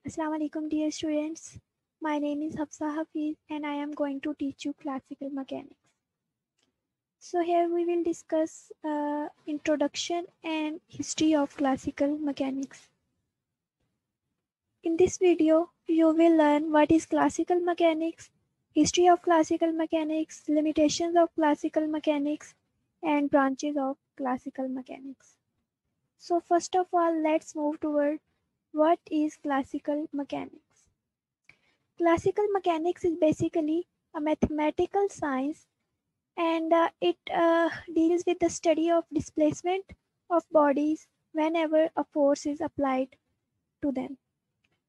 Assalamu alaikum dear students. My name is Hafsa Hafiz and I am going to teach you classical mechanics. So here we will discuss introduction and history of classical mechanics. In this video, you will learn what is classical mechanics, history of classical mechanics, limitations of classical mechanics, and branches of classical mechanics. So first of all, let's move toward what is classical mechanics. Classical mechanics is basically a mathematical science and it deals with the study of displacement of bodies whenever a force is applied to them.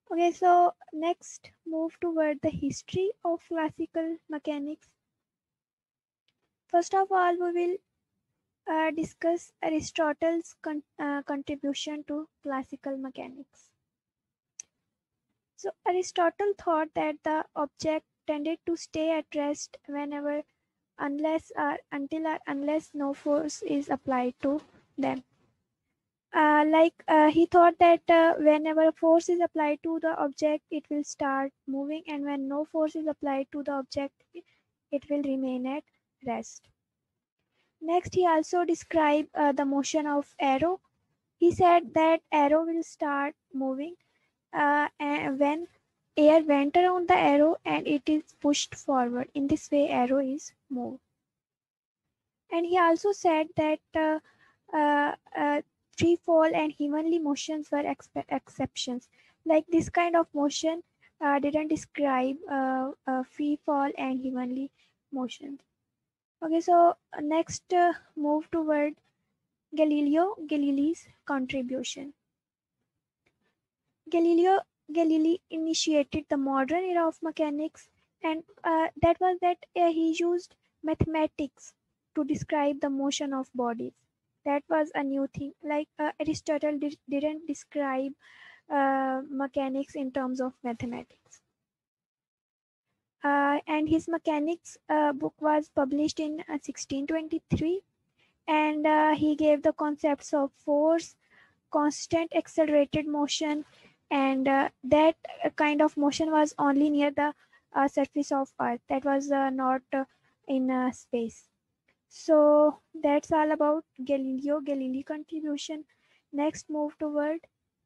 Okay, so next move toward the history of classical mechanics. First of all, we will discuss Aristotle's contribution to classical mechanics. So Aristotle thought that the object tended to stay at rest whenever unless no force is applied to them. He thought that whenever a force is applied to the object, it will start moving, and when no force is applied to the object, it will remain at rest. Next, he also described the motion of arrow. He said that arrow will start moving and when air went around the arrow and it is pushed forward. In this way, arrow is moved. And he also said that uh, uh, free fall and heavenly motions were exceptions. Like this kind of motion didn't describe free fall and heavenly motions. Okay, so next move toward Galileo Galilei's contribution. Galileo Galilei initiated the modern era of mechanics, and that was that he used mathematics to describe the motion of bodies. That was a new thing. Like Aristotle didn't describe mechanics in terms of mathematics. And his mechanics book was published in 1623, and he gave the concepts of force, constant accelerated motion, and that kind of motion was only near the surface of earth, that was not in space. So that's all about Galileo Galilei contribution. Next move toward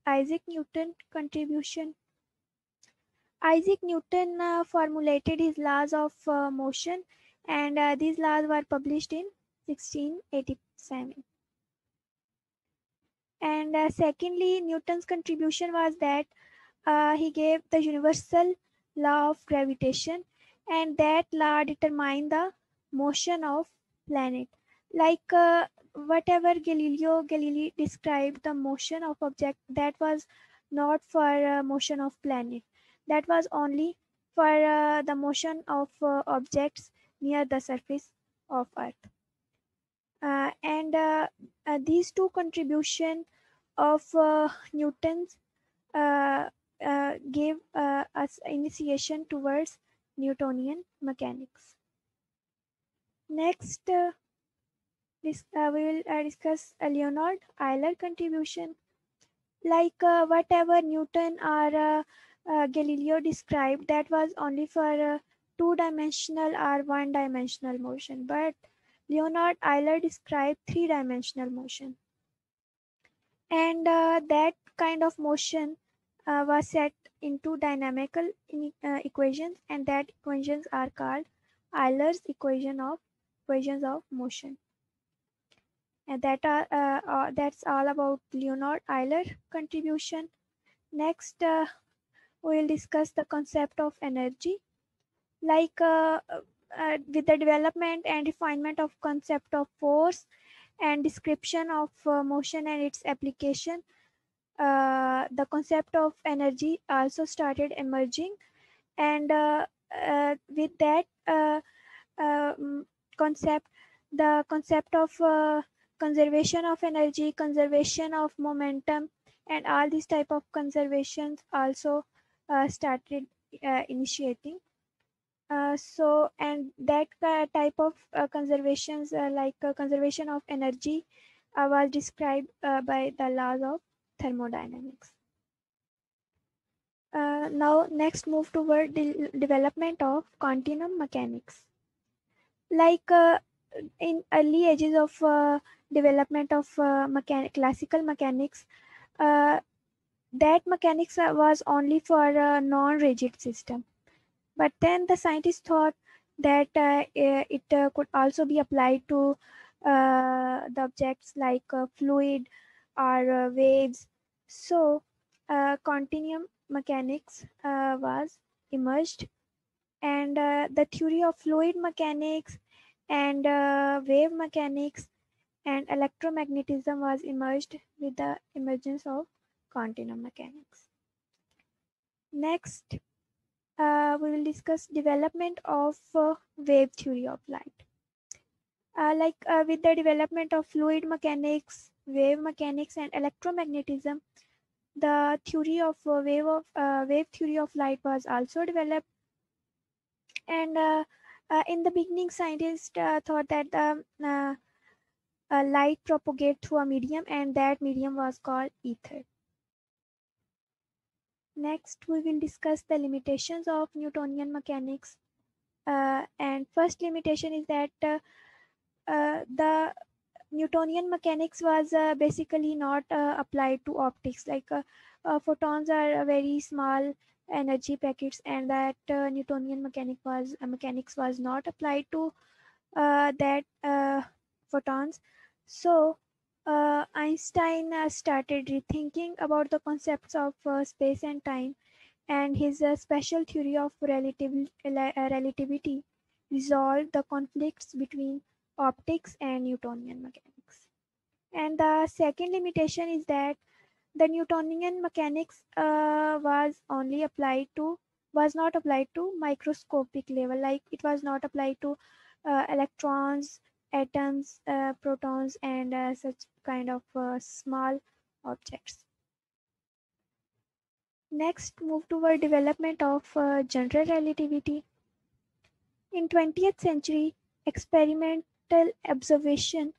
Isaac Newton contribution. Isaac Newton formulated his laws of motion, and these laws were published in 1687. And secondly, Newton's contribution was that he gave the universal law of gravitation, and that law determined the motion of planet. Like whatever Galileo Galilei described the motion of object, that was not for motion of planet. That was only for the motion of objects near the surface of Earth. And these two contribution of Newton's uh, gave us initiation towards Newtonian mechanics. Next, we will discuss Leonhard Euler contribution. Like whatever Newton or Galileo described, that was only for two-dimensional or one-dimensional motion. But Leonhard Euler described three-dimensional motion. And that kind of motion was set into dynamical equations, and that equations are called Euler's equations of motion. And that's all about Leonhard Euler contribution. Next, we will discuss the concept of energy. Like with the development and refinement of concept of force and description of motion and its application, the concept of energy also started emerging, and with that concept, the concept of conservation of energy, conservation of momentum, and all these type of conservations also started initiating. And that type of conservations, like conservation of energy, was described by the laws of thermodynamics. Now next move toward the development of quantum mechanics. Like in early ages of development of classical mechanics, uh, that mechanics was only for a non-rigid system. But then the scientists thought that it could also be applied to the objects like fluid or waves. So quantum mechanics was emerged, and the theory of fluid mechanics and wave mechanics and electromagnetism was emerged with the emergence of quantum mechanics. Next, we will discuss development of wave theory of light. With the development of fluid mechanics, wave mechanics, and electromagnetism, the theory of wave theory of light was also developed. And in the beginning, scientists thought that light propagate through a medium, and that medium was called ether. Next, we will discuss the limitations of Newtonian mechanics. And first limitation is that the Newtonian mechanics was basically not applied to optics. Photons are very small energy packets, and that Newtonian mechanics was not applied to that photons. So Einstein started rethinking about the concepts of space and time, and his special theory of relativity resolved the conflicts between optics and Newtonian mechanics. And the second limitation is that the Newtonian mechanics was not applied to microscopic level, like it was not applied to electrons, atoms, protons, and such kind of small objects. Next, move toward development of general relativity. In 20th century, experimental observation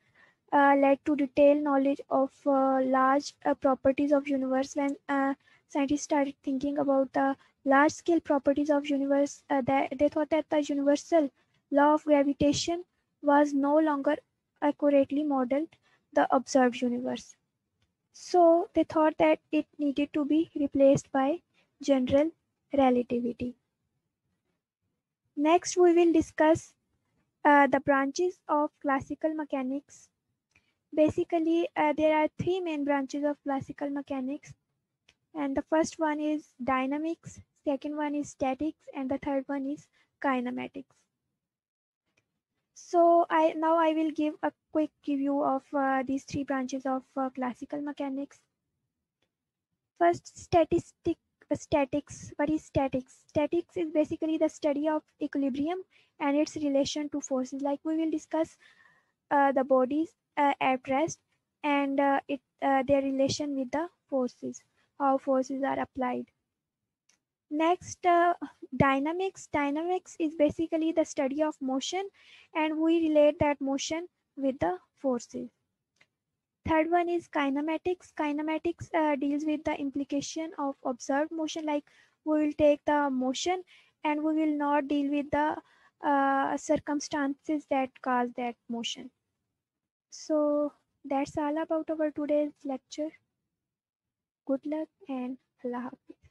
led to detailed knowledge of large properties of universe. When scientists started thinking about the large scale properties of universe, they thought that the universal law of gravitation was no longer accurately modeled the observed universe. So they thought that it needed to be replaced by general relativity. Next, we will discuss the branches of classical mechanics. Basically, there are three main branches of classical mechanics, and the first one is dynamics, second one is statics, and the third one is kinematics. So I will give a quick review of these three branches of classical mechanics. First, statics. What is statics? Statics is basically the study of equilibrium and its relation to forces. Like we will discuss the bodies at rest and their relation with the forces, how forces are applied. Next, dynamics. Dynamics is basically the study of motion, and we relate that motion with the forces. Third one is kinematics. Kinematics deals with the implication of observed motion. Like we will take the motion and we will not deal with the circumstances that cause that motion. So that's all about our today's lecture. Good luck and Allah Hafiz.